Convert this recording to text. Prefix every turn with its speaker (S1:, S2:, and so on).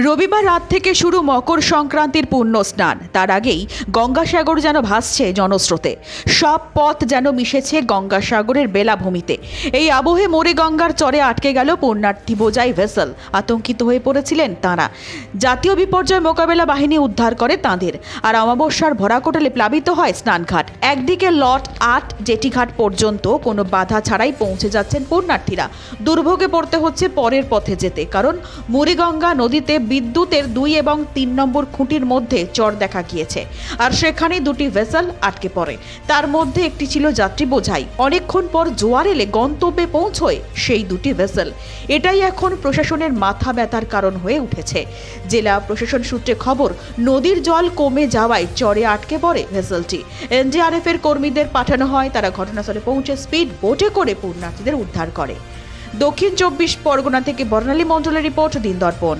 S1: রবিবার রাত থেকে শুরু মকর সংক্রান্তির পুণ্য স্নান। তার আগেই গঙ্গাসাগর যেন ভাসছে জনস্রোতে। সব পথ যেন মিশেছে গঙ্গাসাগরের বেলাভূমিতে। এই আবহে মোরে গঙ্গার চরে আটকে গেল পুণ্যার্থী বোঝাই ভেসেল। আতঙ্কিত হয়ে পড়েছিলেন তাঁরা। জাতীয় বিপর্যয় মোকাবেলা বাহিনী উদ্ধার করে তাঁদের। আর অমাবস্যার ভরাকোটালে প্লাবিত হয় স্নানঘাট। একদিকে লট ৮ জেটিঘাট পর্যন্ত কোনো বাধা ছাড়াই পৌঁছে যাচ্ছেন পুণ্যার্থীরা। দুর্ভোগে পড়তে হচ্ছে পরের পথে যেতে, কারণ মুড়িগঙ্গা নদীতে বিদ্যুতের ২ এবং ৩ নম্বর খুঁটির মধ্যে চর দেখা গিয়েছে। আর সেখানে দুটি ভেসেল আটকে পড়ে। তার মধ্যে একটি ছিল যাত্রী বোঝাই। অনেকক্ষণ পর জোয়ার এলে গন্তব্যে পৌঁছয় সেই দুটি ভেসেল। এটাই এখন প্রশাসনের মাথা ব্যথার কারণ হয়ে উঠেছে। জেলা প্রশাসন সূত্রে খবর, নদীর জল কমে যাওয়ায় চরে আটকে পড়ে ভেসেলটি। এনডিআরএফ এর কর্মীদের পাঠানো হয়। তারা ঘটনাস্থলে পৌঁছে স্পিড বোটে করে পুণ্যার্থীদের উদ্ধার করে। দক্ষিণ ২৪ পরগনা থেকে বর্ণালী মণ্ডলের রিপোর্ট, দিন দর্পণ।